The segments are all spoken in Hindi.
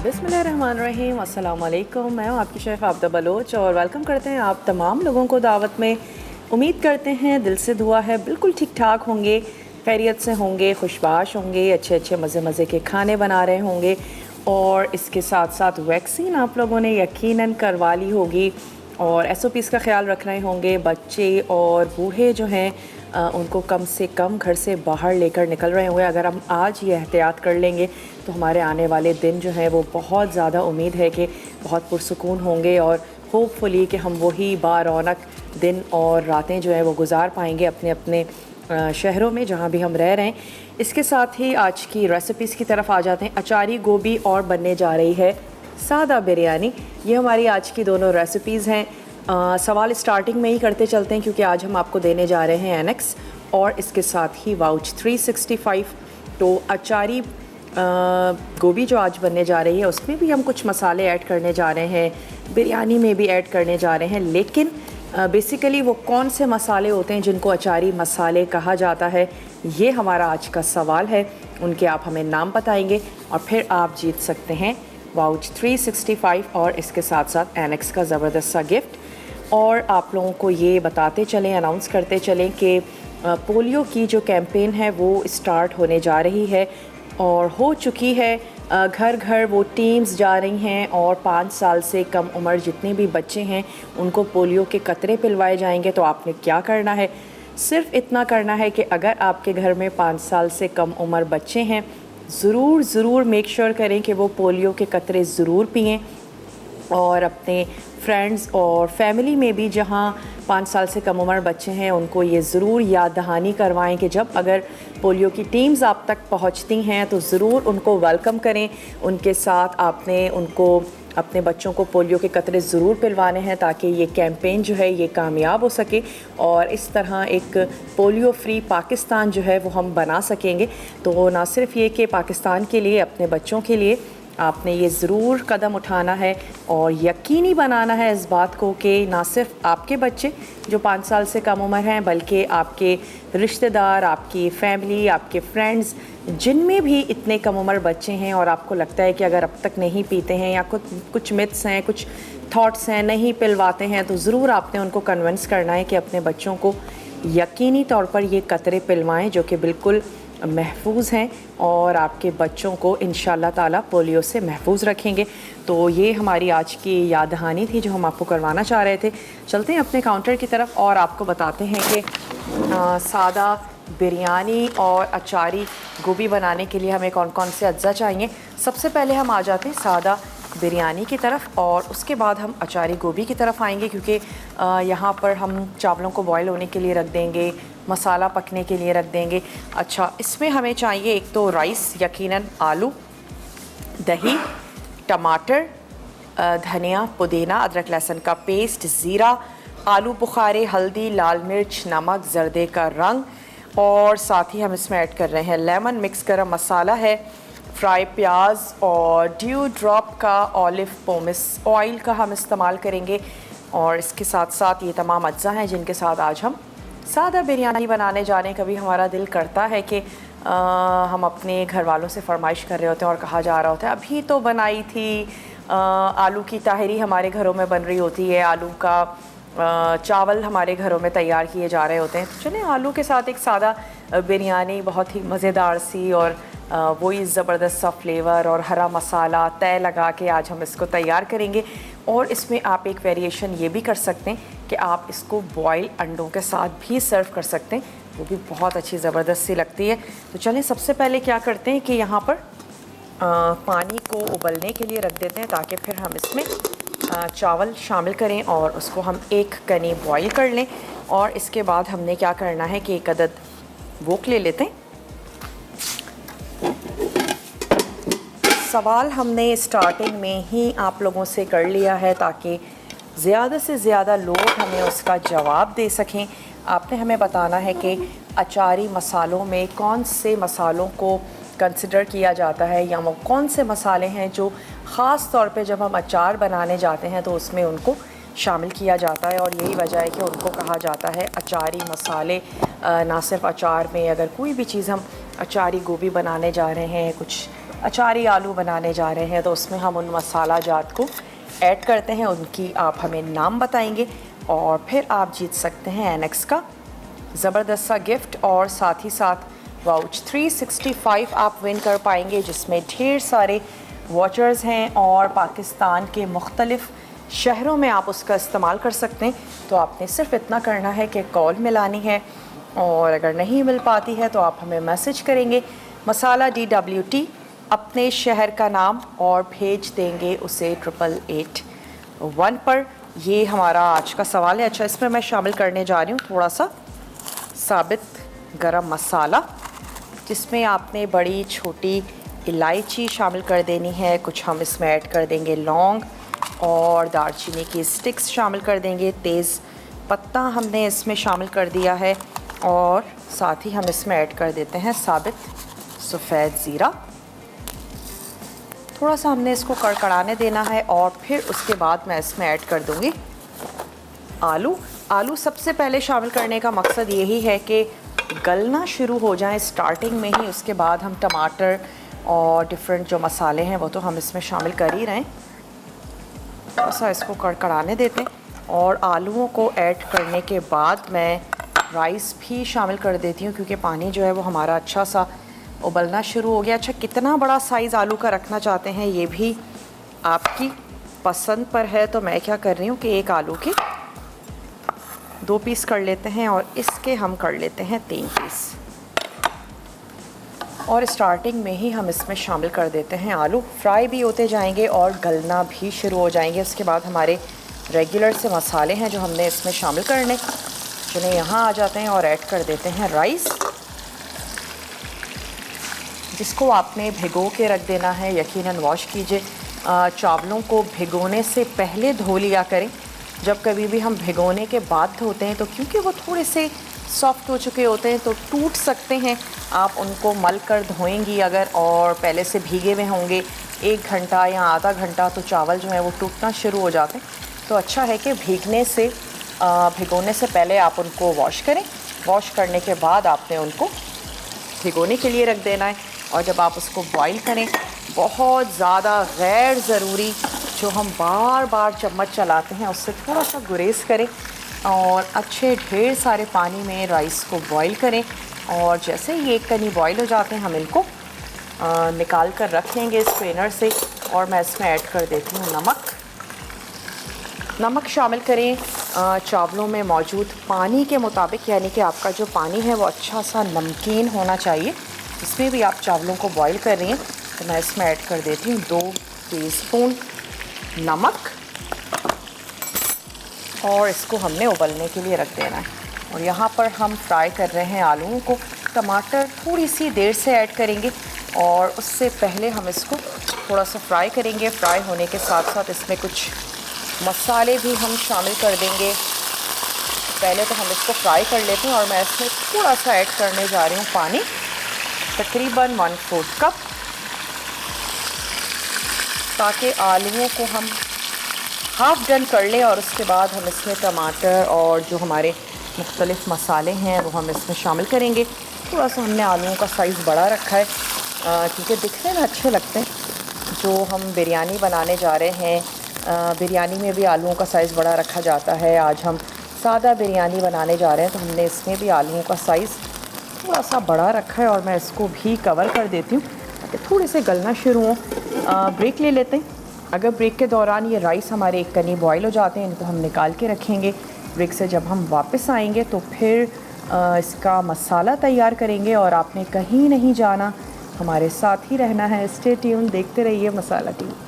बिस्मिल्लाहिर्रहमानिर्रहीम, अस्सलाम वालेकुम। मैं हूँ आपकी शेफ़ आबिदा बलोच और वेलकम करते हैं आप तमाम लोगों को दावत में। उम्मीद करते हैं, दिल से दुआ है बिल्कुल ठीक ठाक होंगे, खैरियत से होंगे, खुशबाश होंगे, अच्छे अच्छे मज़े मज़े के खाने बना रहे होंगे और इसके साथ साथ वैक्सीन आप लोगों ने यकीनन करवा ली होगी और SOPs का ख्याल रख रहे होंगे। बच्चे और बूढ़े जो हैं उनको कम से कम घर से बाहर लेकर निकल रहे होंगे। अगर हम आज ये एहतियात कर लेंगे तो हमारे आने वाले दिन जो हैं वो बहुत ज़्यादा उम्मीद है कि बहुत पुरसुकून होंगे और होपफुली कि हम वही बारौनक दिन और रातें जो है वो गुजार पाएंगे अपने अपने शहरों में जहाँ भी हम रह रहे हैं। इसके साथ ही आज की रेसिपीज़ की तरफ आ जाते हैं। अचारी गोभी और बनने जा रही है सादा बिरयानी। ये हमारी आज की दोनों रेसिपीज़ हैं। सवाल स्टार्टिंग में ही करते चलते हैं क्योंकि आज हम आपको देने जा रहे हैं एनेक्स और इसके साथ ही वाउच 365। तो अचारी गोभी जो आज बनने जा रही है उसमें भी हम कुछ मसाले ऐड करने जा रहे हैं, बिरयानी में भी ऐड करने जा रहे हैं। लेकिन बेसिकली वो कौन से मसाले होते हैं जिनको अचारी मसाले कहा जाता है, ये हमारा आज का सवाल है। उनके आप हमें नाम बताएंगे और फिर आप जीत सकते हैं वाउच 365 और इसके साथ साथ एनेक्स का ज़बरदस्त सा गिफ्ट। और आप लोगों को ये बताते चलें, अनाउंस करते चलें कि पोलियो की जो कैंपेन है वो स्टार्ट होने जा रही है और हो चुकी है। घर घर वो टीम्स जा रही हैं और 5 साल से कम उम्र जितने भी बच्चे हैं उनको पोलियो के कतरे पिलवाए जाएंगे। तो आपने क्या करना है, सिर्फ इतना करना है कि अगर आपके घर में 5 साल से कम उम्र बच्चे हैं, ज़रूर मेक श्योर करें कि वो पोलियो के कतरे ज़रूर पिएं और अपने फ्रेंड्स और फैमिली में भी जहाँ 5 साल से कम उम्र बच्चे हैं उनको ये ज़रूर याद दहानी करवाएं कि जब अगर पोलियो की टीम्स आप तक पहुँचती हैं तो ज़रूर उनको वेलकम करें। उनके साथ आपने उनको अपने बच्चों को पोलियो के कतरे ज़रूर पिलवाने हैं ताकि ये कैंपेन जो है ये कामयाब हो सके और इस तरह एक पोलियो फ्री पाकिस्तान जो है वो हम बना सकेंगे। तो ना सिर्फ ये कि पाकिस्तान के लिए, अपने बच्चों के लिए आपने ये ज़रूर कदम उठाना है और यकीनी बनाना है इस बात को कि ना सिर्फ आपके बच्चे जो 5 साल से कम उम्र हैं बल्कि आपके रिश्तेदार, आपकी फैमिली, आपके फ्रेंड्स जिनमें भी इतने कम उम्र बच्चे हैं और आपको लगता है कि अगर अब तक नहीं पीते हैं या कुछ मिथ्स हैं, कुछ थॉट्स हैं, नहीं पिलवाते हैं, तो ज़रूर आपने उनको कन्विंस करना है कि अपने बच्चों को यकीनी तौर पर ये कतरे पिलवाएं जो कि बिल्कुल महफूज हैं और आपके बच्चों को इंशाल्लाह ताला पोलियो से महफूज रखेंगे। तो ये हमारी आज की याद दहानी थी जो हम आपको करवाना चाह रहे थे। चलते हैं अपने काउंटर की तरफ और आपको बताते हैं कि सादा बिरयानी और अचारी गोभी बनाने के लिए हमें कौन कौन से अज्जा चाहिए। सबसे पहले हम आ जाते हैं सादा बिरयानी की तरफ और उसके बाद हम अचारी गोभी की तरफ आएंगे क्योंकि यहाँ पर हम चावलों को बॉयल होने के लिए रख देंगे, मसाला पकने के लिए रख देंगे। अच्छा, इसमें हमें चाहिए एक तो राइस, यकीनन आलू, दही, टमाटर, धनिया, पुदीना, अदरक लहसुन का पेस्ट, ज़ीरा, आलू बुखारे, हल्दी, लाल मिर्च, नमक, जर्दे का रंग और साथ ही हम इसमें ऐड कर रहे हैं लेमन, मिक्स गरम मसाला है, फ्राई प्याज और ड्यू ड्रॉप का ऑलिव पोमिस ऑयल का हम इस्तेमाल करेंगे। और इसके साथ साथ ये तमाम अज्जा हैं जिनके साथ आज हम सादा बिरयानी बनाने जा रहे हैं। कभी हमारा दिल करता है कि हम अपने घर वालों से फरमाइश कर रहे होते हैं और कहा जा रहा होता है अभी तो बनाई थी, आलू की ताहरी हमारे घरों में बन रही होती है, आलू का चावल हमारे घरों में तैयार किए जा रहे होते हैं। तो चलें आलू के साथ एक सादा बिरयानी बहुत ही मज़ेदार सी और वही ज़बरदस्त सा फ्लेवर और हरा मसाला तय लगा के आज हम इसको तैयार करेंगे। और इसमें आप एक वेरिएशन ये भी कर सकते हैं कि आप इसको बॉयल अंडों के साथ भी सर्व कर सकते हैं, वो भी बहुत अच्छी ज़बरदस्त सी लगती है। तो चलें सबसे पहले क्या करते हैं कि यहाँ पर पानी को उबलने के लिए रख देते हैं ताकि फिर हम इसमें चावल शामिल करें और उसको हम एक कनी बॉयल कर लें। और इसके बाद हमने क्या करना है कि एक अदद वोक ले लेते हैं। सवाल हमने स्टार्टिंग में ही आप लोगों से कर लिया है ताकि ज़्यादा से ज़्यादा लोग हमें उसका जवाब दे सकें। आपने हमें बताना है कि अचारी मसालों में कौन से मसालों को कंसिडर किया जाता है या वो कौन से मसाले हैं जो ख़ास तौर पे जब हम अचार बनाने जाते हैं तो उसमें उनको शामिल किया जाता है। और यही वजह है कि उनको कहा जाता है अचारी मसाले। ना सिर्फ अचार में, अगर कोई भी चीज़ हम अचारी गोभी बनाने जा रहे हैं, कुछ अचारी आलू बनाने जा रहे हैं, तो उसमें हम उन मसाला जात को ऐड करते हैं, उनकी आप हमें नाम बताएंगे और फिर आप जीत सकते हैं एनेक्स का ज़बरदस्त सा गिफ्ट और साथ ही साथ वाउच 365 आप विन कर पाएंगे, जिसमें ढेर सारे वॉचर्स हैं और पाकिस्तान के मुख्तलिफ़ शहरों में आप उसका इस्तेमाल कर सकते हैं। तो आपने सिर्फ इतना करना है कि कॉल मिलानी है और अगर नहीं मिल पाती है तो आप हमें मैसेज करेंगे मसाला DWT अपने शहर का नाम और भेज देंगे उसे 8881 पर। ये हमारा आज का सवाल है। अच्छा, इसमें मैं शामिल करने जा रही हूँ थोड़ा सा साबित गरम मसाला, जिसमें आपने बड़ी छोटी इलायची शामिल कर देनी है। कुछ हम इसमें ऐड कर देंगे लौंग और दालचीनी की स्टिक्स शामिल कर देंगे। तेज़ पत्ता हमने इसमें शामिल कर दिया है और साथ ही हम इसमें ऐड कर देते हैं साबित सफ़ेद ज़ीरा। थोड़ा सा हमने इसको कड़कड़ाने देना है और फिर उसके बाद मैं इसमें ऐड कर दूँगी आलू। आलू सबसे पहले शामिल करने का मकसद यही है कि गलना शुरू हो जाए स्टार्टिंग में ही। उसके बाद हम टमाटर और डिफरेंट जो मसाले हैं वो तो हम इसमें शामिल कर ही रहे हैं। थोड़ा सा इसको कड़कड़ाने देते हैं और आलूओं को ऐड करने के बाद मैं राइस भी शामिल कर देती हूँ, क्योंकि पानी जो है वो हमारा अच्छा सा उबलना शुरू हो गया। अच्छा, कितना बड़ा साइज़ आलू का रखना चाहते हैं ये भी आपकी पसंद पर है। तो मैं क्या कर रही हूँ कि एक आलू के 2 पीस कर लेते हैं और इसके हम कर लेते हैं 3 पीस और स्टार्टिंग में ही हम इसमें शामिल कर देते हैं आलू। फ्राई भी होते जाएंगे और गलना भी शुरू हो जाएंगे। उसके बाद हमारे रेगुलर से मसाले हैं जो हमने इसमें शामिल करने, जिन्हें यहाँ आ जाते हैं और ऐड कर देते हैं राइस, जिसको आपने भिगो के रख देना है। यकीनन वॉश कीजिए। चावलों को भिगोने से पहले धो लिया करें। जब कभी भी हम भिगोने के बाद धोते हैं तो क्योंकि वो थोड़े से सॉफ्ट हो चुके होते हैं तो टूट सकते हैं। आप उनको मल कर धोएंगी अगर और पहले से भीगे हुए होंगे 1 घंटा या आधा घंटा, तो चावल जो है वो टूटना शुरू हो जाते हैं। तो अच्छा है कि भिगोने से पहले आप उनको वॉश करें। वॉश करने के बाद आपने उनको भिगोने के लिए रख देना है और जब आप उसको बॉईल करें, बहुत ज़्यादा गैर ज़रूरी जो हम बार बार चम्मच चलाते हैं उससे थोड़ा सा गुरेज करें और अच्छे ढेर सारे पानी में राइस को बॉईल करें। और जैसे ही एक कनी बॉईल हो जाते हैं हम इनको निकाल कर रख लेंगे स्ट्रेनर से और मैं इसमें ऐड कर देती हूँ नमक शामिल करें चावलों में मौजूद पानी के मुताबिक, यानी कि आपका जो पानी है वो अच्छा सा नमकीन होना चाहिए। इसमें भी आप चावलों को बॉईल कर रही हैं तो मैं इसमें ऐड कर देती हूँ 2 टीस्पून नमक और इसको हमने उबलने के लिए रख देना है। और यहाँ पर हम फ्राई कर रहे हैं आलूओं को। टमाटर थोड़ी सी देर से ऐड करेंगे और उससे पहले हम इसको थोड़ा सा फ्राई करेंगे। फ्राई होने के साथ साथ इसमें कुछ मसाले भी हम शामिल कर देंगे। पहले तो हम इसको फ्राई कर लेते हैं और मैं इसमें थोड़ा सा ऐड करने जा रही हूँ पानी, तकरीबन 1/4 कप, ताकि आलूओं को हम हाफ़ डन कर लें। और उसके बाद हम इसमें टमाटर और जो हमारे मुख्तलिफ़ मसाले हैं वो हम इसमें शामिल करेंगे। थोड़ा सा हमने आलूओं का साइज़ बड़ा रखा है क्योंकि दिखने में अच्छे लगते हैं। जो हम बिरयानी बनाने जा रहे हैं, बिरयानी में भी आलूओं का साइज़ बड़ा रखा जाता है। आज हम सादा बिरयानी बनाने जा रहे हैं तो हमने इसमें भी आलूओं का साइज़ थोड़ा सा बड़ा रखा है और मैं इसको भी कवर कर देती हूँ ताकि थोड़े से गलना शुरू हों। ब्रेक ले लेते हैं। अगर ब्रेक के दौरान ये राइस हमारे एक कनी बॉईल हो जाते हैं इनको हम निकाल के रखेंगे। ब्रेक से जब हम वापस आएंगे तो फिर इसका मसाला तैयार करेंगे और आपने कहीं नहीं जाना, हमारे साथ ही रहना है। स्टे ट्यून, देखते रहिए मसाला टीवी।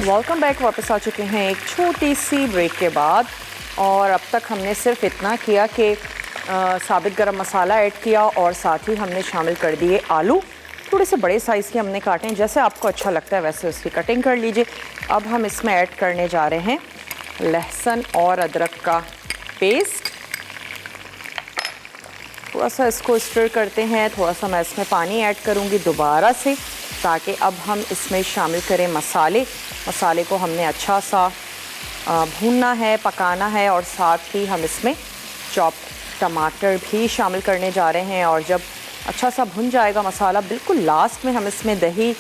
Welcome back. वापस आ चुके हैं एक छोटी सी ब्रेक के बाद और अब तक हमने सिर्फ इतना किया कि साबित गरम मसाला ऐड किया और साथ ही हमने शामिल कर दिए आलू। थोड़े से बड़े साइज़ के हमने काटे हैं, जैसे आपको अच्छा लगता है वैसे उसकी कटिंग कर लीजिए। अब हम इसमें ऐड करने जा रहे हैं लहसुन और अदरक का पेस्ट थोड़ा सा इसको स्टर करते हैं। थोड़ा सा मैं इसमें पानी ऐड करूँगी दोबारा से, ताकि अब हम इसमें शामिल करें मसाले। मसाले को हमने अच्छा सा भूनना है, पकाना है, और साथ ही हम इसमें चॉप टमाटर भी शामिल करने जा रहे हैं। और जब अच्छा सा भुन जाएगा मसाला, बिल्कुल लास्ट में हम इसमें दही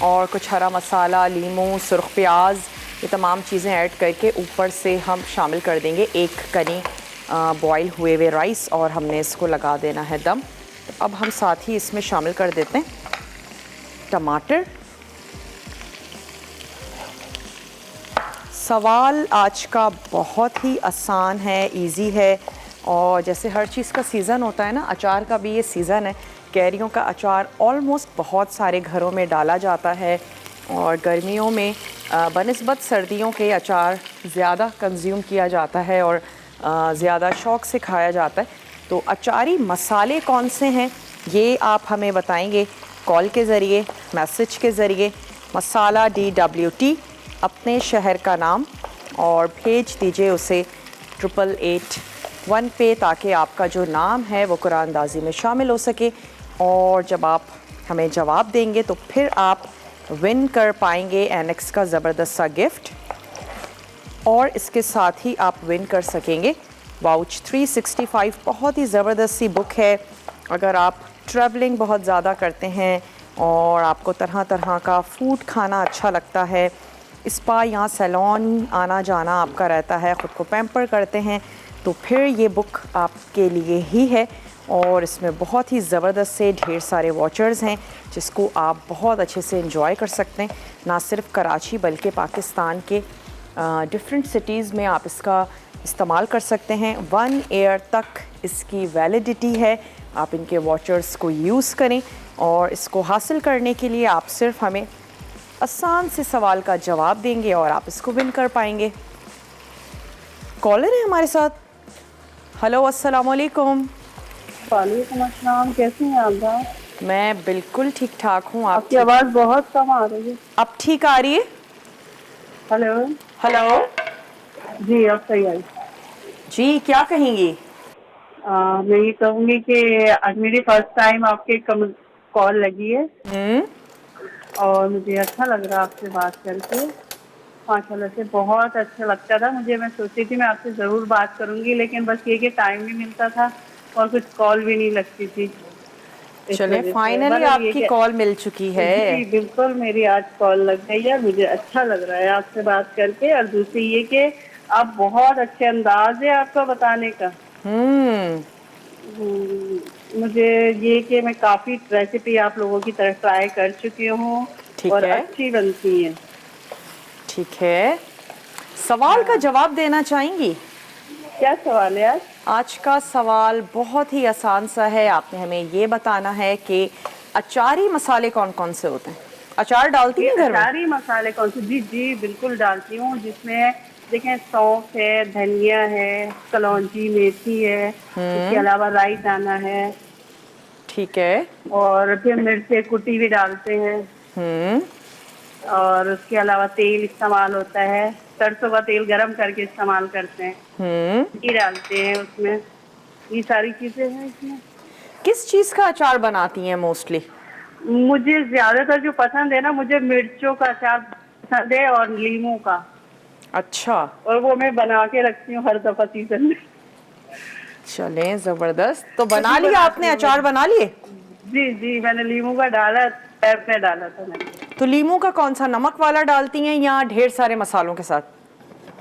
और कुछ हरा मसाला, लीमू, सुर्ख प्याज, ये तमाम चीज़ें ऐड करके ऊपर से हम शामिल कर देंगे एक कनी बॉईल हुए हुए राइस, और हमने इसको लगा देना है दम। तो अब हम साथ ही इसमें शामिल कर देते हैं टमाटर। सवाल आज का बहुत ही आसान है, इजी है, और जैसे हर चीज़ का सीज़न होता है ना, अचार का भी ये सीज़न है। कैरियों का अचार ऑलमोस्ट बहुत सारे घरों में डाला जाता है, और गर्मियों में बनिस्बत सर्दियों के अचार ज़्यादा कंज्यूम किया जाता है और ज़्यादा शौक़ से खाया जाता है। तो अचारी मसाले कौन से हैं ये आप हमें बताएंगे कॉल के ज़रिए, मैसेज के ज़रिए। मसाला DWT, अपने शहर का नाम, और भेज दीजिए उसे 8881 पे, ताकि आपका जो नाम है वो कुरानदाजी में शामिल हो सके। और जब आप हमें जवाब देंगे तो फिर आप विन कर पाएंगे एनेक्स का ज़बरदस्त सा गिफ्ट, और इसके साथ ही आप विन कर सकेंगे वाउच 365। बहुत ही ज़बरदस्त सी बुक है। अगर आप ट्रैवलिंग बहुत ज़्यादा करते हैं और आपको तरह तरह का फूड खाना अच्छा लगता है, स्पा या सैलून आना जाना आपका रहता है, ख़ुद को पैम्पर करते हैं, तो फिर ये बुक आपके लिए ही है। और इसमें बहुत ही ज़बरदस्त से ढेर सारे वॉचर्स हैं जिसको आप बहुत अच्छे से एंजॉय कर सकते हैं। ना सिर्फ कराची बल्कि पाकिस्तान के डिफरेंट सिटीज़ में आप इसका इस्तेमाल कर सकते हैं। 1 ईयर तक इसकी वैलिडिटी है। आप इनके वॉचर्स को यूज़ करें, और इसको हासिल करने के लिए आप सिर्फ हमें आसान से सवाल का जवाब देंगे और आप इसको विन कर पाएंगे। कॉलर है हमारे साथ। हेलो, अस्सलाम वालेकुम। वालेकुम अस्सलाम, कैसे हैं आप? मैं बिल्कुल ठीक ठाक हूँ। आपकी आवाज़ बहुत कम आ रही है। अब ठीक आ रही है? हेलो हेलो जी, अब सही आई। जी, क्या कहेंगी? मैं ये कहूँगी कि आज मेरी फर्स्ट टाइम आपके कॉल लगी है, और मुझे अच्छा लग रहा है आपसे बात करके। माशाल्लाह से बहुत अच्छा लगता था मुझे। मैं सोचती थी मैं आपसे ज़रूर बात करूँगी, लेकिन बस ये कि टाइम नहीं मिलता था और कुछ कॉल भी नहीं लगती थी। चले, फाइनली आपकी कॉल मिल चुकी है। जी बिल्कुल, मेरी आज कॉल लग गई है। मुझे अच्छा लग रहा है आपसे बात करके। और दूसरी ये कि आप बहुत अच्छे अंदाज है आपका बताने का। मुझे ये कि मैं काफ़ी रेसिपी आप लोगों की तरह ट्राई कर चुकी हूँ और अच्छी बनती हैं। ठीक है, सवाल का जवाब देना चाहेंगी? क्या सवाल है आज? आज का सवाल बहुत ही आसान सा है। आपने हमें ये बताना है कि अचारी मसाले कौन कौन से होते हैं। अचार डालती हैं घर में? अचारी मसाले कौन से? जी जी बिल्कुल डालती हूँ, जिसमें देखें सौंफ है, धनिया है, कलौंजी, मेथी है, इसके अलावा राई दाना है। ठीक है। और फिर मिर्च कुटी भी डालते हैं। और उसके अलावा तेल इस्तेमाल होता है, सरसों का तेल गरम करके इस्तेमाल करते हैं। घी डालते हैं उसमें। ये सारी चीजें हैं इसमें। किस चीज़ का अचार बनाती हैं मोस्टली? मुझे ज्यादातर जो पसंद है ना, मुझे मिर्चों का अचार पसंद है और लीमू का। अच्छा। और वो मैं बना के रखती हूँ हर दफा सीजन में। चलें, जबरदस्त। तो बना लिया आपने? अचार बना लिए? जी जी, मैंने लीमू का डाला, पैर में डाला था मैंने। तो लीमू का कौन सा, नमक वाला डालती हैं या ढेर सारे मसालों के साथ?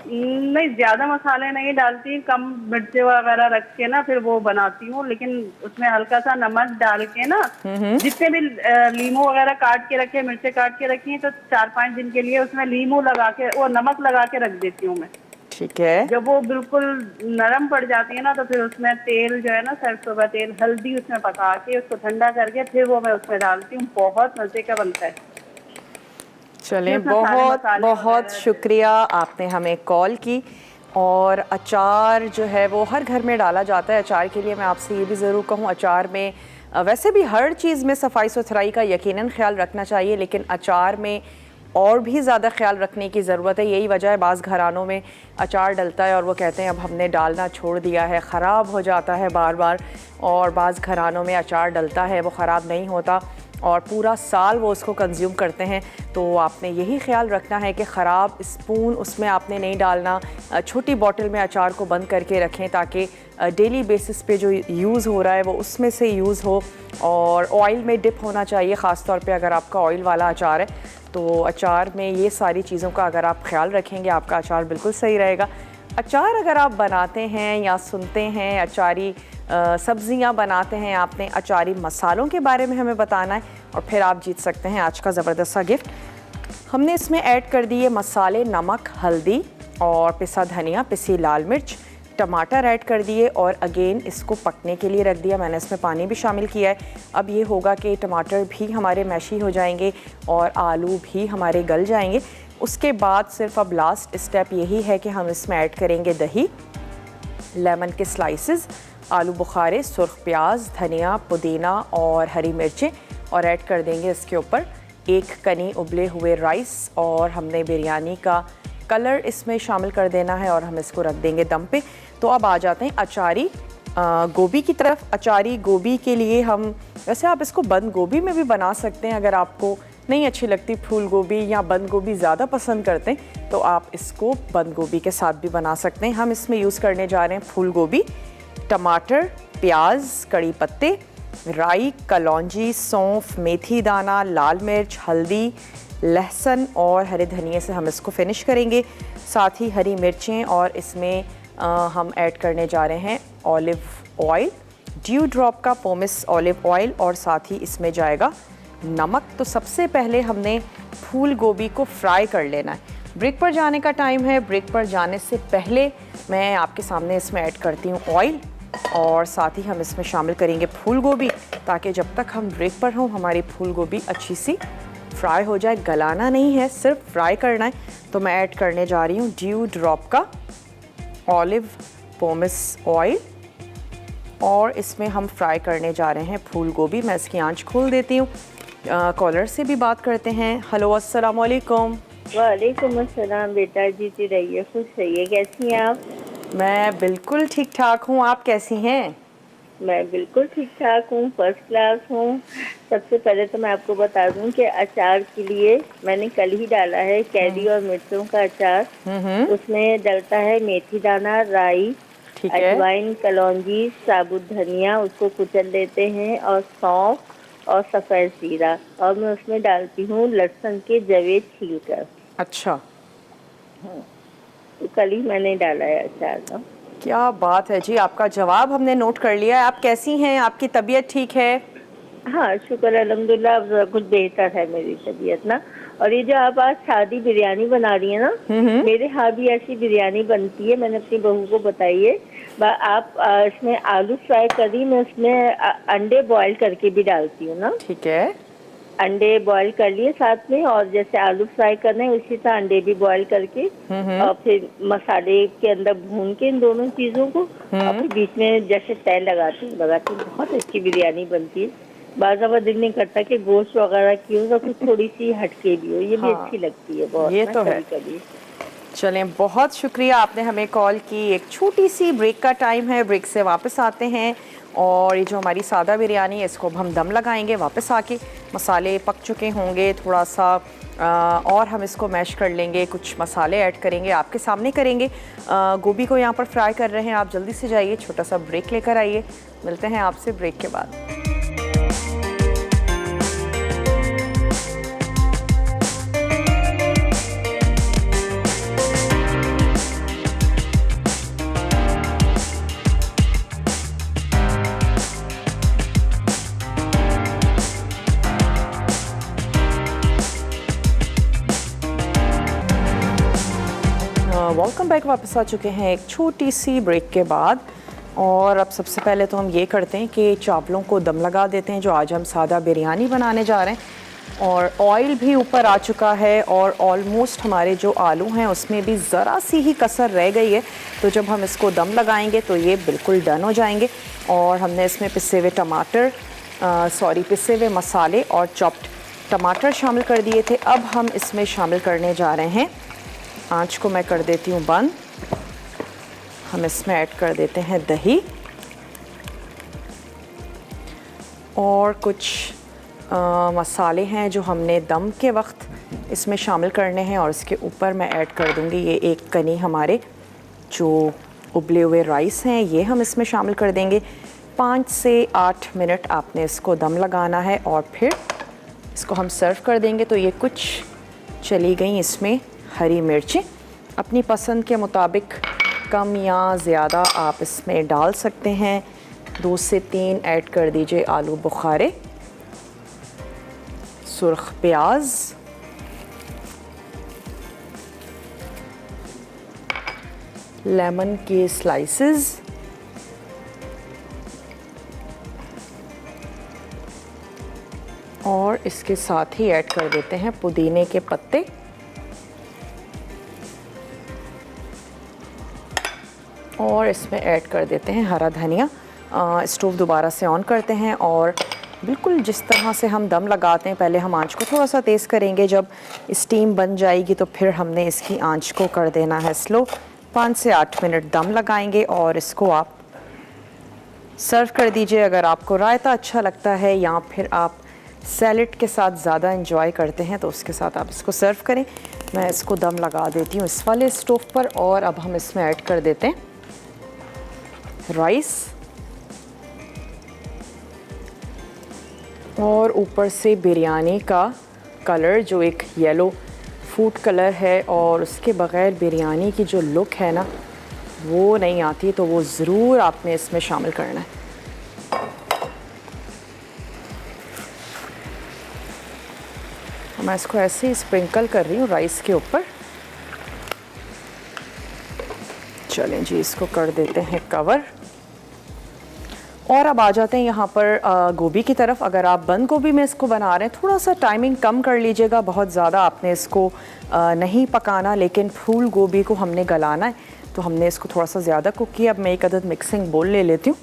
नहीं, ज्यादा मसाले नहीं डालती, कम मिर्चे वगैरह रख के ना फिर वो बनाती हूँ। लेकिन उसमें हल्का सा नमक डाल के ना, जितने भी लीमू वगैरह काट के रखे, मिर्चे काट के रखी हैं, तो 4-5 दिन के लिए उसमें लीमू लगा के, वो नमक लगा के रख देती हूँ मैं। ठीक है। जब वो बिल्कुल नरम पड़ जाती है ना, तो फिर उसमें तेल जो है ना, सरसों का तेल, हल्दी उसमें पका के उसको ठंडा करके फिर वो मैं उसमें डालती हूँ। बहुत मजे का बनता है। चलें, बहुत बहुत शुक्रिया, आपने हमें कॉल की। और अचार जो है वो हर घर में डाला जाता है। अचार के लिए मैं आपसे ये भी ज़रूर कहूँ, अचार में वैसे भी हर चीज़ में सफाई सुथराई का यकीनन ख्याल रखना चाहिए, लेकिन अचार में और भी ज़्यादा ख्याल रखने की ज़रूरत है। यही वजह है बाज़ घरानों में अचार डलता है और वो कहते हैं अब हमने डालना छोड़ दिया है, ख़राब हो जाता है बार बार। और बाज़ घरानों में अचार डलता है, वो ख़राब नहीं होता और पूरा साल वो उसको कंज्यूम करते हैं। तो आपने यही ख्याल रखना है कि ख़राब स्पून उसमें आपने नहीं डालना। छोटी बॉटल में अचार को बंद करके रखें ताकि डेली बेसिस पे जो यूज़ हो रहा है वो उसमें से यूज़ हो। और ऑयल में डिप होना चाहिए, ख़ास तौर पे अगर आपका ऑयल वाला अचार है तो अचार में ये सारी चीज़ों का अगर आप ख्याल रखेंगे आपका अचार बिल्कुल सही रहेगा। अचार अगर आप बनाते हैं या सुनते हैं, अचारी सब्ज़ियाँ बनाते हैं, आपने अचारी मसालों के बारे में हमें बताना है और फिर आप जीत सकते हैं आज का ज़बरदस्त सा गिफ्ट। हमने इसमें ऐड कर दिए मसाले, नमक, हल्दी और पिसा धनिया, पिसी लाल मिर्च, टमाटर ऐड कर दिए और अगेन इसको पकने के लिए रख दिया। मैंने इसमें पानी भी शामिल किया है। अब ये होगा कि टमाटर भी हमारे मैशी हो जाएंगे और आलू भी हमारे गल जाएंगे। उसके बाद सिर्फ अब लास्ट स्टेप यही है कि हम इसमें ऐड करेंगे दही, लेमन के स्लाइसेस, आलू बुखारे, सुर्ख प्याज, धनिया, पुदीना और हरी मिर्चें और ऐड कर देंगे इसके ऊपर 1 कनी उबले हुए राइस और हमने बिरयानी का कलर इसमें शामिल कर देना है और हम इसको रख देंगे दम पे। तो अब आ जाते हैं अचारी गोभी की तरफ। अचारी गोभी के लिए हम, वैसे आप इसको बंद गोभी में भी बना सकते हैं, अगर आपको नहीं अच्छी लगती फूल गोभी या बंद गोभी ज़्यादा पसंद करते हैं तो आप इसको बंद गोभी के साथ भी बना सकते हैं। हम इसमें यूज़ करने जा रहे हैं फूल गोभी, टमाटर, प्याज, कड़ी पत्ते, राई, कलौंजी, सौंफ, मेथी दाना, लाल मिर्च, हल्दी, लहसुन और हरे धनिए से हम इसको फिनिश करेंगे। साथ ही हरी मिर्चें और इसमें हम ऐड करने जा रहे हैं ऑलिव ऑयल, ड्यू ड्रॉप का पोमिस ऑलिव ऑयल और साथ ही इसमें जाएगा नमक। तो सबसे पहले हमने फूल गोभी को फ्राई कर लेना है। ब्रेक पर जाने का टाइम है। ब्रेक पर जाने से पहले मैं आपके सामने इसमें ऐड करती हूँ ऑयल और साथ ही हम इसमें शामिल करेंगे फूल गोभी ताकि जब तक हम ब्रेक पर हों हमारी फूल गोभी अच्छी सी फ्राई हो जाए। गलाना नहीं है, सिर्फ फ्राई करना है। तो मैं ऐड करने जा रही हूँ ड्यू ड्रॉप का ऑलिव पोमिस ऑयल और इसमें हम फ्राई करने जा रहे हैं फूल गोभी। मैं इसकी आंच खोल देती हूँ। कॉलर से भी बात करते हैं। हेलो, अस्सलाम वालेकुम। वालेकुम अस्सलाम बेटा, जीती रहिए, खुश रहिए। कैसी हैं आप? मैं बिल्कुल ठीक ठाक हूँ, आप कैसी हैं? मैं बिल्कुल ठीक ठाक हूँ, फर्स्ट क्लास हूँ। सबसे पहले तो मैं आपको बता दूं कि अचार के लिए मैंने कल ही डाला है कैरी और मिर्चों का अचार। उसमें डलता है मेथी दाना, राई, अजवाइन, कलौंजी, साबुत धनिया, उसको कुचल लेते हैं, और सौंफ और सफ़ेद जीरा, और मैं उसमें डालती हूँ लहसुन के जवे छीलकर। अच्छा, तो कल ही मैंने डाला है अचार का। क्या बात है जी, आपका जवाब हमने नोट कर लिया है। आप कैसी हैं? आपकी तबीयत ठीक है? हाँ शुक्र अल्हम्दुलिल्लाह, अब कुछ बेहतर है मेरी तबीयत ना। और ये जो आप आज शादी बिरयानी बना रही है ना, मेरे यहाँ भी ऐसी बिरयानी बनती है, मैंने अपनी बहू को बताई है। आप इसमें आलू फ्राई करी, मैं उसमें अंडे बॉईल करके भी डालती हूँ ना। ठीक है, अंडे बॉईल कर लिए साथ में, और जैसे आलू फ्राई करना है उसी तरह अंडे भी बॉईल करके और फिर मसाले के अंदर भून के इन दोनों चीजों को, और फिर बीच में जैसे तेल लगाती हूँ बहुत अच्छी बिरयानी बनती है। बाज़ दफ़ा दिल नहीं करता कि गोश्त वगैरह की हो तो कुछ थोड़ी सी हटके भी हो, ये भी अच्छी लगती है बहुत। ये तो है। कभी चलें, बहुत शुक्रिया आपने हमें कॉल की। एक छोटी सी ब्रेक का टाइम है, ब्रेक से वापस आते हैं और ये जो हमारी सादा बिरयानी है इसको हम दम लगाएंगे। वापस आके मसाले पक चुके होंगे थोड़ा सा, और हम इसको मैश कर लेंगे, कुछ मसाले ऐड करेंगे, आपके सामने करेंगे। गोभी को यहाँ पर फ्राई कर रहे हैं, आप जल्दी से जाइए, छोटा सा ब्रेक लेकर आइए। मिलते हैं आपसे ब्रेक के बाद। वेलकम बैक, वापस आ चुके हैं एक छोटी सी ब्रेक के बाद। और अब सबसे पहले तो हम ये करते हैं कि चावलों को दम लगा देते हैं, जो आज हम सादा बिरयानी बनाने जा रहे हैं। और ऑयल भी ऊपर आ चुका है और ऑलमोस्ट हमारे जो आलू हैं उसमें भी ज़रा सी ही कसर रह गई है। तो जब हम इसको दम लगाएंगे तो ये बिल्कुल डन हो जाएंगे। और हमने इसमें पिसे हुए टमाटर, पिसे हुए मसाले और चॉप्ड टमाटर शामिल कर दिए थे। अब हम इसमें शामिल करने जा रहे हैं, आंच को मैं कर देती हूँ बंद। हम इसमें ऐड कर देते हैं दही और कुछ मसाले हैं जो हमने दम के वक्त इसमें शामिल करने हैं, और इसके ऊपर मैं ऐड कर दूंगी ये एक कनी हमारे जो उबले हुए राइस हैं, ये हम इसमें शामिल कर देंगे। 5 से 8 मिनट आपने इसको दम लगाना है और फिर इसको हम सर्व कर देंगे। तो ये कुछ चली गई इसमें हरी मिर्चें, अपनी पसंद के मुताबिक कम या ज़्यादा आप इसमें डाल सकते हैं। 2 से 3 ऐड कर दीजिए आलू बुखारे, सुर्ख प्याज, लेमन के स्लाइसेस, और इसके साथ ही ऐड कर देते हैं पुदीने के पत्ते और इसमें ऐड कर देते हैं हरा धनिया। स्टोव दोबारा से ऑन करते हैं और बिल्कुल जिस तरह से हम दम लगाते हैं, पहले हम आंच को थोड़ा सा तेज़ करेंगे, जब स्टीम बन जाएगी तो फिर हमने इसकी आंच को कर देना है स्लो। 5 से 8 मिनट दम लगाएंगे और इसको आप सर्व कर दीजिए। अगर आपको रायता अच्छा लगता है या फिर आप सैलेड के साथ ज़्यादा इंजॉय करते हैं तो उसके साथ आप इसको सर्व करें। मैं इसको दम लगा देती हूँ इस वाले स्टोव पर, और अब हम इसमें ऐड कर देते हैं राइस और ऊपर से बिरयानी का कलर जो एक येलो फूड कलर है, और उसके बग़ैर बिरयानी की जो लुक है ना वो नहीं आती, तो वो ज़रूर आपने इसमें शामिल करना है। मैं इसको ऐसे ही स्प्रिंकल कर रही हूँ राइस के ऊपर। चलें जी, इसको कर देते हैं कवर और अब आ जाते हैं यहाँ पर गोभी की तरफ। अगर आप बंद गोभी में इसको बना रहे हैं, थोड़ा सा टाइमिंग कम कर लीजिएगा, बहुत ज़्यादा आपने इसको नहीं पकाना, लेकिन फूल गोभी को हमने गलाना है तो हमने इसको थोड़ा सा ज़्यादा कुक किया। अब मैं एक अदद मिक्सिंग बोल ले लेती हूँ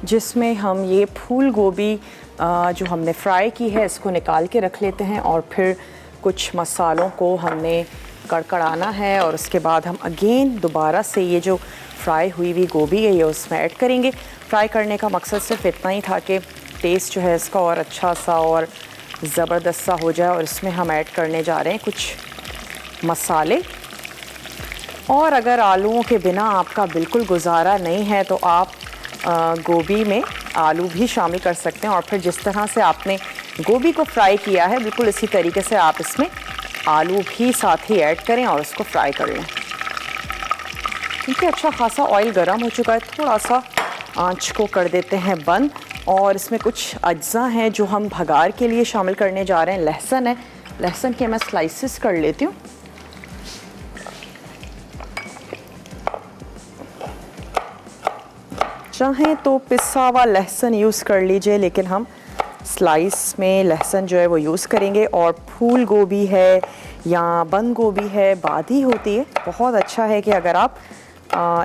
जिसमें हम ये फूल गोभी जो हमने फ्राई की है इसको निकाल के रख लेते हैं, और फिर कुछ मसालों को हमने कड़कड़ाना है और उसके बाद हम अगेन दोबारा से ये जो फ्राई हुई हुई गोभी है ये उसमें ऐड करेंगे। फ्राई करने का मकसद सिर्फ इतना ही था कि टेस्ट जो है इसका और अच्छा सा और ज़बरदस्त सा हो जाए। और इसमें हम ऐड करने जा रहे हैं कुछ मसाले, और अगर आलूओं के बिना आपका बिल्कुल गुजारा नहीं है तो आप गोभी में आलू भी शामिल कर सकते हैं, और फिर जिस तरह से आपने गोभी को फ्राई किया है बिल्कुल इसी तरीके से आप इसमें आलू भी साथ ही ऐड करें और उसको फ्राई कर लें। क्योंकि अच्छा खासा ऑयल गर्म हो चुका है, थोड़ा सा आंच को कर देते हैं बंद, और इसमें कुछ अज्जा हैं जो हम भगार के लिए शामिल करने जा रहे हैं। लहसुन है, लहसुन के मैं स्लाइसेस कर लेती हूँ। चाहें तो पिसा हुआ लहसुन यूज़ कर लीजिए, लेकिन हम स्लाइस में लहसुन जो है वो यूज़ करेंगे। और फूल गोभी है या बंद गोभी है, बादी होती है, बहुत अच्छा है कि अगर आप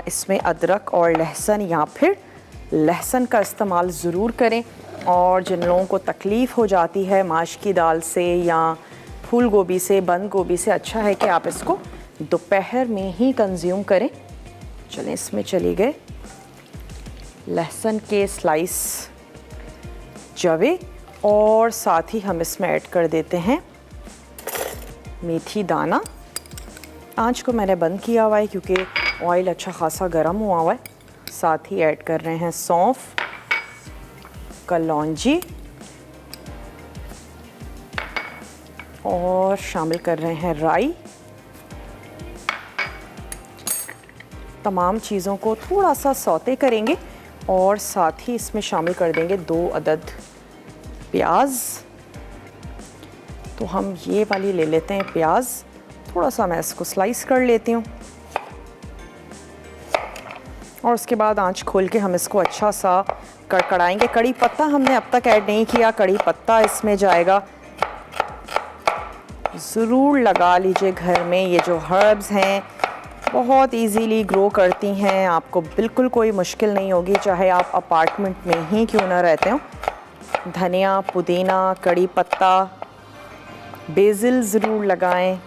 इसमें अदरक और लहसुन या फिर लहसुन का इस्तेमाल ज़रूर करें। और जिन लोगों को तकलीफ़ हो जाती है माश की दाल से या फूल गोभी से, बंद गोभी से, अच्छा है कि आप इसको दोपहर में ही कंज्यूम करें। चलें, इसमें चली गए लहसुन के स्लाइस जवे, और साथ ही हम इसमें ऐड कर देते हैं मेथी दाना। आंच को मैंने बंद किया हुआ है क्योंकि ऑयल अच्छा खासा गर्म हुआ है। साथ ही ऐड कर रहे हैं सौंफ, कलौंजी, और शामिल कर रहे हैं राई। तमाम चीज़ों को थोड़ा सा सौते करेंगे और साथ ही इसमें शामिल कर देंगे 2 अदद प्याज। तो हम ये वाली ले लेते हैं प्याज, थोड़ा सा मैं इसको स्लाइस कर लेती हूँ, और उसके बाद आंच खोल के हम इसको अच्छा सा कड़कड़ाएंगे। कड़ी पत्ता हमने अब तक ऐड नहीं किया, कड़ी पत्ता इसमें जाएगा। ज़रूर लगा लीजिए घर में, ये जो हर्ब्स हैं बहुत इजीली ग्रो करती हैं, आपको बिल्कुल कोई मुश्किल नहीं होगी, चाहे आप अपार्टमेंट में ही क्यों ना रहते हो। धनिया, पुदीना, कड़ी पत्ता, बेसिल ज़रूर लगाएं।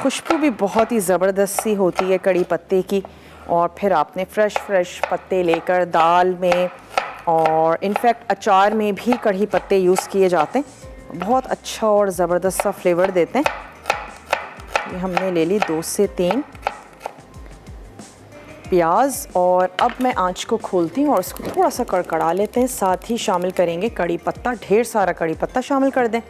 खुशबू भी बहुत ही ज़बरदस्त सी होती है कड़ी पत्ते की। और फिर आपने फ्रेश पत्ते लेकर दाल में और इनफैक्ट अचार में भी कड़ी पत्ते यूज़ किए जाते हैं, बहुत अच्छा और ज़बरदस्त सा फ्लेवर देते हैं। ये हमने ले ली 2 से 3 प्याज और अब मैं आंच को खोलती हूँ और इसको थोड़ा सा कड़कड़ा लेते हैं। साथ ही शामिल करेंगे कड़ी पत्ता, ढेर सारा कड़ी पत्ता शामिल कर दें।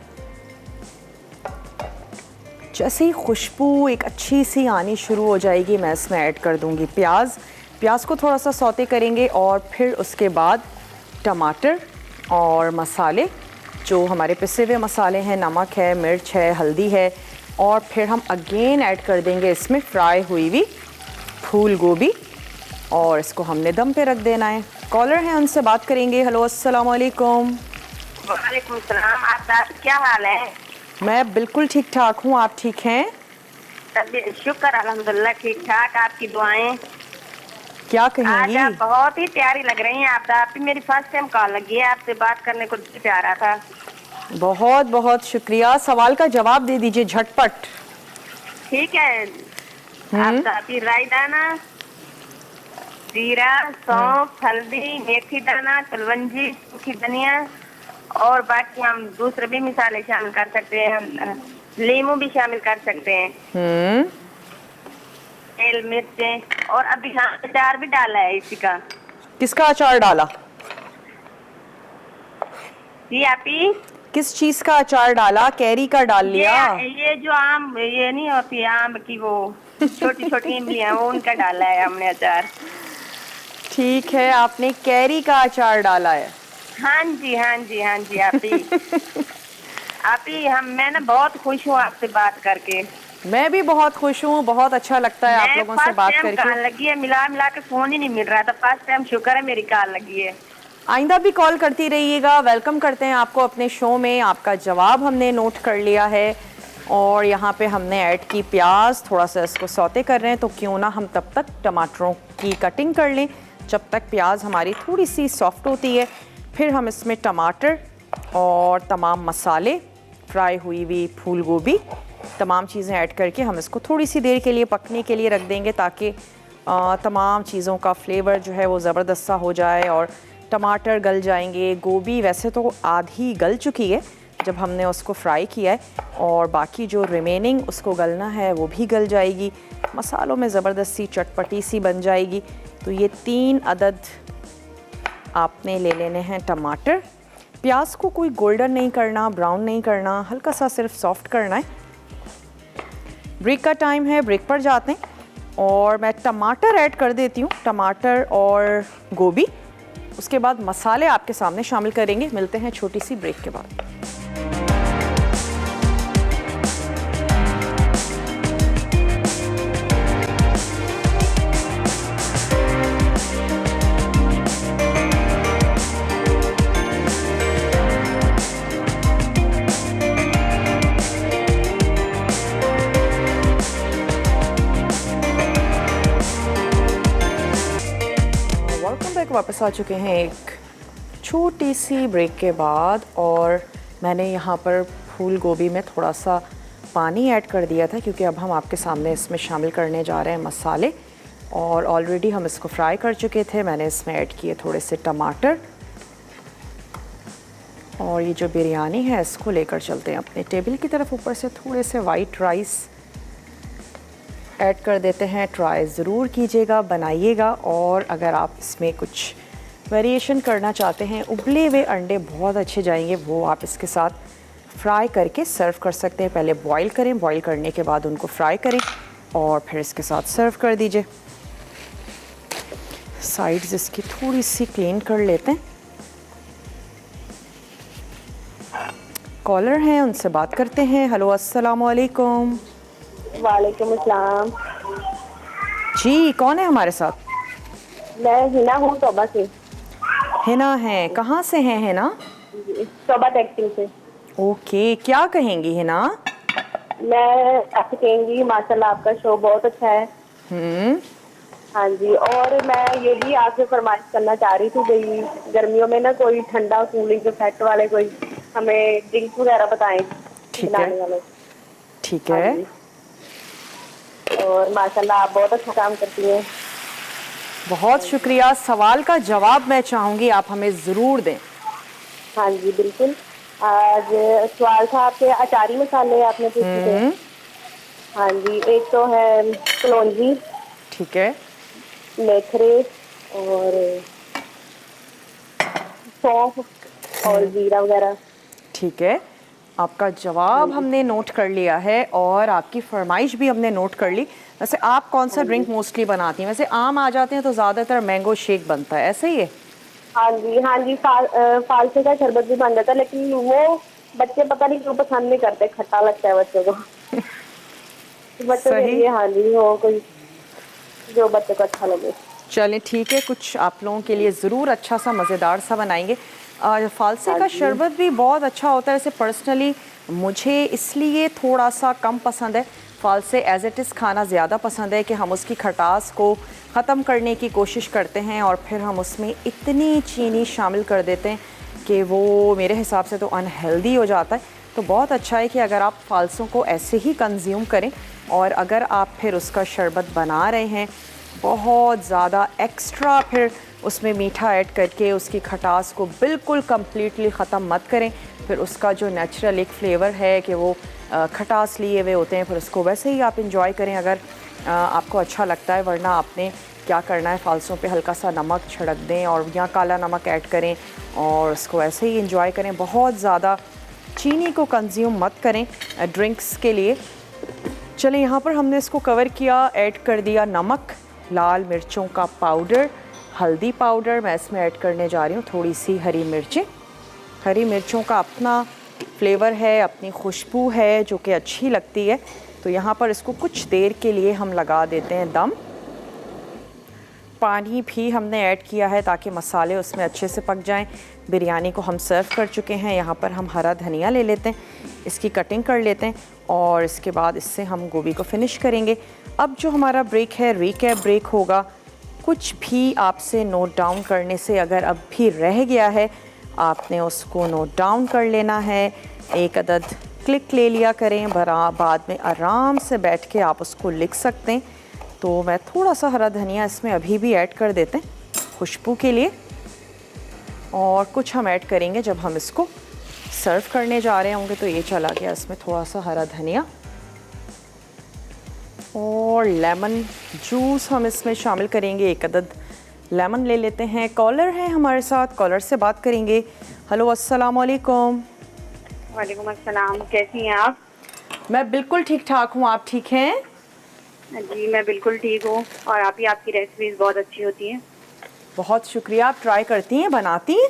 जैसे ही खुशबू एक अच्छी सी आनी शुरू हो जाएगी मैं इसमें ऐड कर दूंगी प्याज को थोड़ा सा सौते करेंगे और फिर उसके बाद टमाटर और मसाले, जो हमारे पिसे हुए मसाले हैं, नमक है, मिर्च है, हल्दी है, और फिर हम अगेन ऐड कर देंगे इसमें फ्राई हुई हुई फूल गोभी और इसको हमने दम पे रख देना है। कॉलर है, उनसे बात करेंगे। हेलो, अस्सलाम वालेकुम। वालेकुम सलाम। आपका क्या हाल है? मैं बिल्कुल ठीक ठाक हूँ, आप ठीक हैं? शुक्र अल्हम्दुलिल्लाह, ठीक ठाक। आपकी दुआएं। क्या आज कहेंगी? आप बहुत ही प्यारी लग रही हैं। आपकी मेरी फर्स्ट टाइम कॉल लगी है, आपसे बात करने को दिल प्यारा था। बहुत बहुत शुक्रिया। सवाल का जवाब दे दीजिए झटपट। ठीक है। आपकी राई दाना, जीरा, सौंफ, हल्दी, मेथी दाना, कलवंजी, सूखी धनिया और बाकी हम दूसरे भी मसाले शामिल कर सकते हैं, हम लीमू भी शामिल कर सकते हैं, तेल, मिर्चें, और अभी हाँ अचार भी डाला है इसी का। किसका अचार डाला? जी आपी, किस चीज का अचार डाला? कैरी का डाल लिया? ये जो आम, ये नहीं होती आम की वो छोटी छोटी इमलियां, वो उनका डाला है हमने अचार। ठीक है, आपने कैरी का अचार डाला है। हाँ जी हाँ जी हाँ जी आपी मैं ना बहुत खुश हूँ आपसे बात करके। मैं भी बहुत खुश हूँ, बहुत अच्छा लगता है आप लोगों से बात करके। कॉल लगी है, मिला के फोन ही नहीं मिल रहा था, फर्स्ट टाइम शुक्र है मेरी कॉल लगी है। आइंदा भी कॉल करती रहिएगा। वेलकम करते हैं आपको अपने शो में। आपका जवाब हमने नोट कर लिया है और यहाँ पे हमने ऐड की प्याज, थोड़ा सा इसको सौते कर रहे हैं, तो क्यों ना हम तब तक टमाटरों की कटिंग कर लें जब तक प्याज हमारी थोड़ी सी सॉफ्ट होती है। फिर हम इसमें टमाटर और तमाम मसाले, फ्राई हुई हुई फूल गोभी, तमाम चीज़ें ऐड करके हम इसको थोड़ी सी देर के लिए पकने के लिए रख देंगे ताकि तमाम चीज़ों का फ्लेवर जो है वो ज़बरदस्त सा हो जाए और टमाटर गल जाएंगे। गोभी वैसे तो आधी गल चुकी है जब हमने उसको फ्राई किया है, और बाकी जो रिमेनिंग उसको गलना है वो भी गल जाएगी। मसालों में ज़बरदस्त सी चटपटी सी बन जाएगी। तो ये 3 अदद आपने ले लेने हैं टमाटर। प्याज को कोई गोल्डन नहीं करना, ब्राउन नहीं करना, हल्का सा सिर्फ सॉफ्ट करना है। ब्रेक का टाइम है, ब्रेक पर जाते हैं और मैं टमाटर ऐड कर देती हूँ, टमाटर और गोभी। उसके बाद मसाले आपके सामने शामिल करेंगे। मिलते हैं छोटी सी ब्रेक के बाद। वापस आ चुके हैं एक छोटी सी ब्रेक के बाद, और मैंने यहाँ पर फूल गोभी में थोड़ा सा पानी ऐड कर दिया था क्योंकि अब हम आपके सामने इसमें शामिल करने जा रहे हैं मसाले, और ऑलरेडी हम इसको फ्राई कर चुके थे। मैंने इसमें ऐड किए थोड़े से टमाटर, और ये जो बिरयानी है इसको लेकर चलते हैं अपने टेबल की तरफ। ऊपर से थोड़े से वाइट राइस ऐड कर देते हैं। ट्राई ज़रूर कीजिएगा, बनाइएगा, और अगर आप इसमें कुछ वेरिएशन करना चाहते हैं, उबले हुए अंडे बहुत अच्छे जाएंगे, वो आप इसके साथ फ्राई करके सर्व कर सकते हैं। पहले बॉईल करें, बॉईल करने के बाद उनको फ्राई करें और फिर इसके साथ सर्व कर दीजिए। साइड्स इसकी थोड़ी सी क्लीन कर लेते हैं। कॉलर हैं, उनसे बात करते हैं। हेलो, अस्सलाम वालेकुम। वालेकुम अस्सलाम। जी, कौन है हमारे साथ? मैं हिना हूँ, तोबा से। हिना है, कहाँ से हैं हिना? तोबा टेक्सटाइल से। ओके, क्या कहेंगी हिना? मैं आपसे कहेंगी माशाल्लाह आपका शो बहुत अच्छा है। हाँ जी, और मैं ये भी आपसे फरमाइश करना चाह रही थी भाई गर्मियों में ना कोई ठंडा कूलिंग इफेक्ट वाले कोई हमें ड्रिंक्स वगैरह बताएं ठीक बनाने है, वाले। ठीक हाँ है। जी, और माशाल्लाह आप बहुत अच्छा काम करती हैं। बहुत शुक्रिया। सवाल का जवाब मैं चाहूँगी आप हमें ज़रूर दें। हाँ जी बिल्कुल। आज सवाल था आपके अचारी मसाले आपने पूछे थे। हाँ जी, एक तो है कलौंजी, ठीक है, मेथरे और सौंफ और जीरा वगैरह। ठीक है। आपका हाँ जवाब जी, हमने नोट कर लिया है और आपकी फरमाइश भी हमने नोट कर ली। वैसे आप कौन सा हाँ जी, ड्रिंक मोस्टली बनाती हैं? वैसे आम आ जाते हैं तो ज़्यादातर मैंगो शेक बनता है, ऐसे ही है? हाँ जी, हाँ जी। फालसे का शरबत भी बन जाता है, लेकिन वो बच्चे पता नहीं क्यों पसंद नहीं करते, खट्टा लगता है बच्चों को। तो बच्चों के सही। लिए हाँ जी हो कोई जो बच्चों को अच्छा लगे। चलें ठीक है, कुछ आप लोगों के लिए ज़रूर अच्छा सा मज़ेदार सा बनाएंगे। फालसे हाँ का जी, शरबत भी बहुत अच्छा होता है। वैसे पर्सनली मुझे इसलिए थोड़ा सा कम पसंद है। फालसे एज इट इज़ खाना ज़्यादा पसंद है कि हम उसकी खटास को ख़त्म करने की कोशिश करते हैं और फिर हम उसमें इतनी चीनी शामिल कर देते हैं कि वो मेरे हिसाब से तो अनहेल्दी हो जाता है। तो बहुत अच्छा है कि अगर आप फालसों को ऐसे ही कंज्यूम करें और अगर आप फिर उसका शरबत बना रहे हैं बहुत ज़्यादा एक्स्ट्रा फिर उसमें मीठा ऐड करके उसकी खटास को बिल्कुल कम्प्लीटली ख़त्म मत करें। फिर उसका जो नेचुरल एक फ्लेवर है कि वो खटास लिए हुए होते हैं, फिर उसको वैसे ही आप इंजॉय करें अगर आपको अच्छा लगता है। वरना आपने क्या करना है, फालसों पे हल्का सा नमक छिड़क दें और या काला नमक ऐड करें और उसको ऐसे ही इंजॉय करें। बहुत ज़्यादा चीनी को कंज्यूम मत करें ड्रिंक्स के लिए। चलें, यहाँ पर हमने इसको कवर किया, ऐड कर दिया नमक, लाल मिर्चों का पाउडर, हल्दी पाउडर। मैं इसमें ऐड करने जा रही हूँ थोड़ी सी हरी मिर्चें। हरी मिर्चों का अपना फ्लेवर है, अपनी खुशबू है जो कि अच्छी लगती है। तो यहाँ पर इसको कुछ देर के लिए हम लगा देते हैं दम। पानी भी हमने ऐड किया है ताकि मसाले उसमें अच्छे से पक जाएं। बिरयानी को हम सर्व कर चुके हैं। यहाँ पर हम हरा धनिया ले लेते हैं, इसकी कटिंग कर लेते हैं और इसके बाद इससे हम गोभी को फिनिश करेंगे। अब जो हमारा ब्रेक है, रिकैप ब्रेक होगा। कुछ भी आपसे नोट डाउन करने से अगर अब भी रह गया है, आपने उसको नोट डाउन कर लेना है। एक अदद क्लिक ले लिया करें, बाद में आराम से बैठ के आप उसको लिख सकते हैं। तो मैं थोड़ा सा हरा धनिया इसमें अभी भी ऐड कर देते हैं खुशबू के लिए, और कुछ हम ऐड करेंगे जब हम इसको सर्व करने जा रहे होंगे। तो ये चला गया इसमें थोड़ा सा हरा धनिया, और लेमन जूस हम इसमें शामिल करेंगे। एक अदद लेमन ले लेते हैं। कॉलर है हमारे साथ, कॉलर से बात करेंगे। हेलो, अस्सलाम वालेकुम। वालेकुम अस्सलाम, कैसी हैं आप? मैं बिल्कुल ठीक ठाक हूँ, आप ठीक हैं? जी मैं बिल्कुल ठीक हूँ, और आपकी रेसिपीज बहुत अच्छी होती हैं। बहुत शुक्रिया। आप ट्राई करती हैं, बनाती हैं?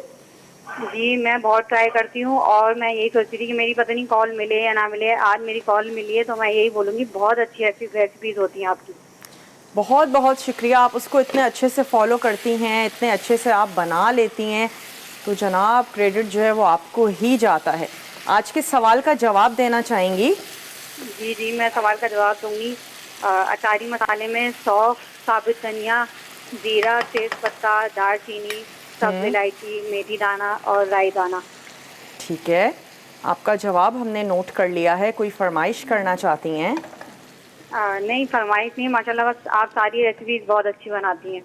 जी मैं बहुत ट्राई करती हूँ, और मैं यही सोच रही थी कि मेरी पता नहीं कॉल मिले या ना मिले। आज मेरी कॉल मिली है तो मैं यही बोलूँगी, बहुत अच्छी अच्छी रेसिपीज होती हैं आपकी। बहुत बहुत शुक्रिया। आप उसको इतने अच्छे से फॉलो करती हैं, इतने अच्छे से आप बना लेती हैं, तो जनाब क्रेडिट जो है वो आपको ही जाता है। आज के सवाल का जवाब देना चाहेंगी? जी जी मैं सवाल का जवाब दूंगी। अचारी मसाले में सौंफ, साबुत धनिया, जीरा, तेज पत्ता, दालचीनी, सब्ज इलायची, मेथी दाना और राई दाना। ठीक है, आपका जवाब हमने नोट कर लिया है। कोई फरमाइश करना चाहती हैं? नहीं फरमाइश नहीं, माशाल्लाह बस आप सारी रेसिपीज बहुत अच्छी बनाती हैं।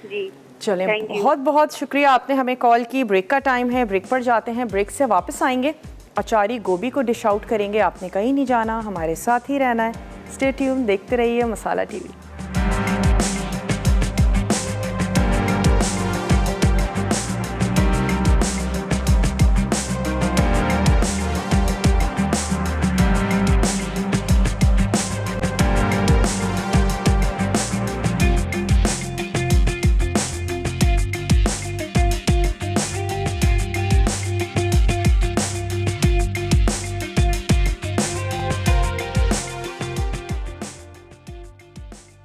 जी चलें, थैंक यू। बहुत बहुत शुक्रिया, आपने हमें कॉल की। ब्रेक का टाइम है, ब्रेक पर जाते हैं। ब्रेक से वापस आएंगे, अचारी गोभी को डिश आउट करेंगे। आपने कहीं नहीं जाना, हमारे साथ ही रहना है। स्टे ट्यून, देखते रहिए मसाला टीवी।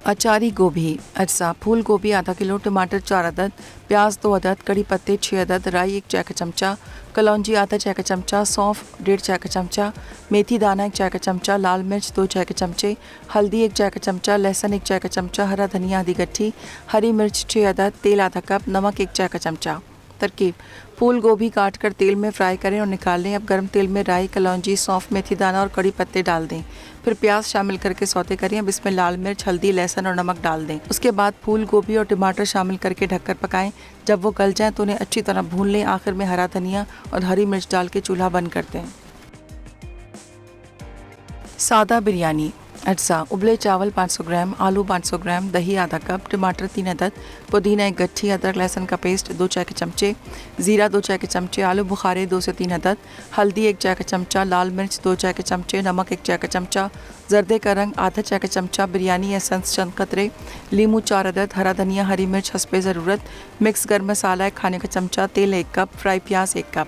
अचारी गोभी अज्जा फूल गोभी आधा किलो, टमाटर 4 अदद, प्याज 2 अदद, कड़ी पत्ते 6 अदद, राई 1 चाय का चमचा, कलौंजी आधा चाय का चमचा, सौंफ 1.5 चाय का चमचा, मेथी दाना 1 चाय का चमचा, लाल मिर्च 2 चाय के चमचे, हल्दी 1 चाय का चमचा, लहसुन 1 चाय का चमचा, हरा धनिया आधी गट्ठी, हरी मिर्च 6 अदद, तेल आधा कप, नमक 1 चाय का चमचा। तरकीब: फूल गोभी काट कर तेल में फ्राई करें और निकाल लें। अब गर्म तेल में राई, कलौंजी, सौंफ, मेथी दाना और कड़ी पत्ते डाल दें। फिर प्याज शामिल करके सौते करें। अब इसमें लाल मिर्च, हल्दी, लहसुन और नमक डाल दें। उसके बाद फूल गोभी और टमाटर शामिल करके ढककर पकाएं। जब वो गल जाएं तो उन्हें अच्छी तरह भून लें। आखिर में हरा धनिया और हरी मिर्च डाल के चूल्हा बंद कर दें। सादा बिरयानी अज्जा: उबले चावल 500 ग्राम, आलू 500 ग्राम, दही आधा कप, टमाटर 3 अदद, पुदीना 1 गट्ठी, अदरक लहसुन का पेस्ट 2 चाय के चमचे, ज़ीरा 2 चाय के चमचे, आलू बुखारे 2 से 3 अदद, हल्दी 1 चाय का चमचा, लाल मिर्च 2 चाय के चमचे, नमक 1 चाय का चमचा, जर्दे का रंग आधा चाय का चमचा, बिरयानी एसेंस चंद कतरे, लीमू 4 अदद, हरा धनिया, हरी मिर्च हस्बे ज़रूरत, मिक्स गर्म मसाला 1 खाने का चमचा, तेल 1 कप, फ्राई प्याज 1 कप।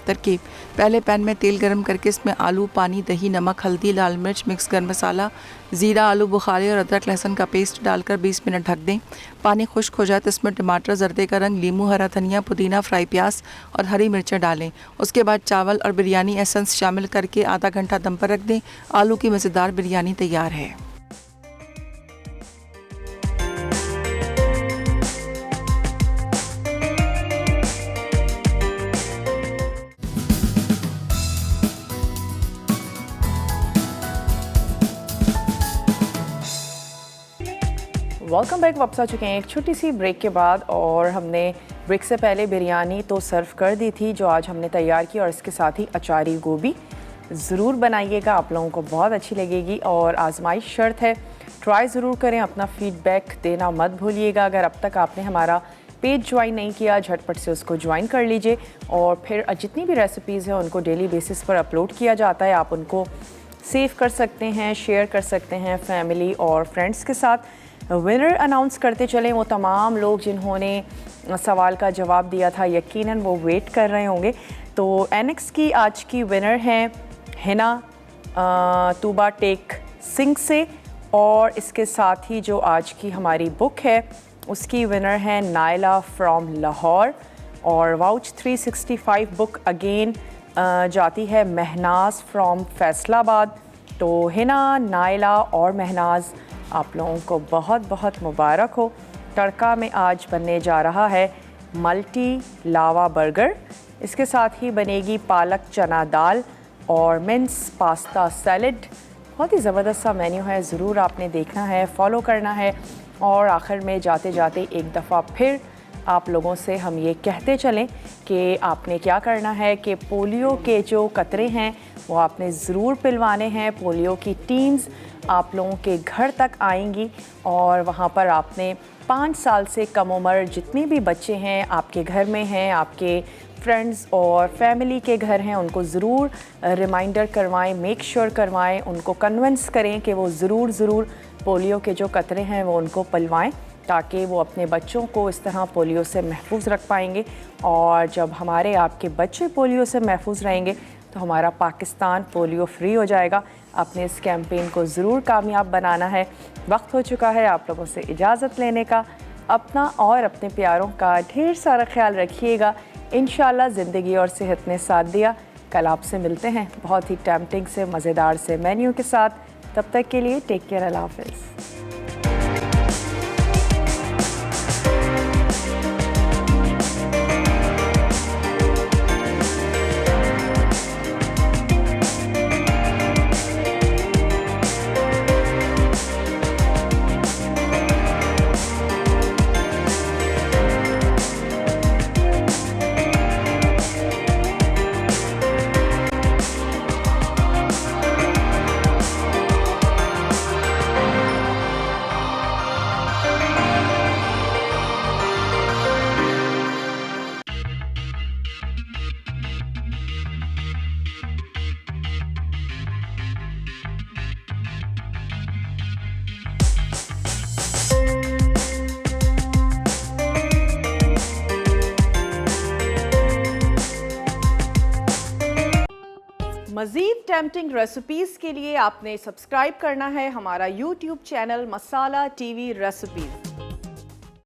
तरकीब: पहले पैन में तेल गरम करके इसमें आलू, पानी, दही, नमक, हल्दी, लाल मिर्च, मिक्स गर्म मसाला, ज़ीरा, आलू बुखारे और अदरक लहसुन का पेस्ट डालकर 20 मिनट ढक दें। पानी खुश्क हो जाए तो इसमें टमाटर, जर्दे का रंग, लीमू, हरा धनिया, पुदीना, फ्राई प्याज और हरी मिर्चें डालें। उसके बाद चावल और बिरयानी एसेंस शामिल करके आधा घंटा दम पर रख दें। आलू की मज़ेदार बिरयानी तैयार है। Welcome back. वापस आ चुके हैं एक छोटी सी ब्रेक के बाद, और हमने ब्रेक से पहले बिरयानी तो सर्व कर दी थी जो आज हमने तैयार की, और इसके साथ ही अचारी गोभी ज़रूर बनाइएगा, आप लोगों को बहुत अच्छी लगेगी। और आजमाइश शर्त है, ट्राई ज़रूर करें, अपना फीडबैक देना मत भूलिएगा। अगर अब तक आपने हमारा पेज ज्वाइन नहीं किया, झटपट से उसको ज्वाइन कर लीजिए। और फिर जितनी भी रेसिपीज़ हैं उनको डेली बेसिस पर अपलोड किया जाता है, आप उनको सेव कर सकते हैं, शेयर कर सकते हैं फैमिली और फ्रेंड्स के साथ। विनर अनाउंस करते चलें। वो तमाम लोग जिन्होंने सवाल का जवाब दिया था, यकीनन वो वेट कर रहे होंगे। तो एनेक्स की आज की विनर हैं हिना तूबा टेक सिंह से, और इसके साथ ही जो आज की हमारी बुक है उसकी विनर है नायला फ्रॉम लाहौर। और वाउच 365 बुक अगेन जाती है महनाज फ्रॉम फैसलाबाद। तो हिना, नायला और महनाज, आप लोगों को बहुत बहुत मुबारक हो। तड़का में आज बनने जा रहा है मल्टी लावा बर्गर, इसके साथ ही बनेगी पालक चना दाल और मिन्स पास्ता सैलेड। बहुत ही ज़बरदस्त सा मेन्यू है, ज़रूर आपने देखना है, फॉलो करना है। और आखिर में जाते जाते एक दफ़ा फिर आप लोगों से हम ये कहते चलें कि आपने क्या करना है कि पोलियो के जो कतरे हैं वो आपने ज़रूर पिलवाने हैं। पोलियो की टीम्स आप लोगों के घर तक आएंगी, और वहाँ पर आपने 5 साल से कम उम्र जितने भी बच्चे हैं आपके घर में हैं, आपके फ्रेंड्स और फैमिली के घर हैं, उनको ज़रूर रिमाइंडर करवाएं, मेक श्योर करवाएं, उनको कन्विंस करें कि वो ज़रूर पोलियो के जो कतरे हैं वो उनको पिलवाएं, ताकि वो अपने बच्चों को इस तरह पोलियो से महफूज रख पाएंगे। और जब हमारे आपके बच्चे पोलियो से महफूज रहेंगे तो हमारा पाकिस्तान पोलियो फ्री हो जाएगा। अपने इस कैंपेन को ज़रूर कामयाब बनाना है। वक्त हो चुका है आप लोगों से इजाज़त लेने का। अपना और अपने प्यारों का ढेर सारा ख्याल रखिएगा। इंशाल्लाह ज़िंदगी और सेहत ने साथ दिया। कल आपसे मिलते हैं बहुत ही टेम्पटिंग से मज़ेदार से मेन्यू के साथ। तब तक के लिए टेक केयर, अल्लाह हाफ़िज़। मज़ीद टेम्पटिंग रेसिपीज़ के लिए आपने सब्सक्राइब करना है हमारा YouTube चैनल मसाला TV रेसिपीज़।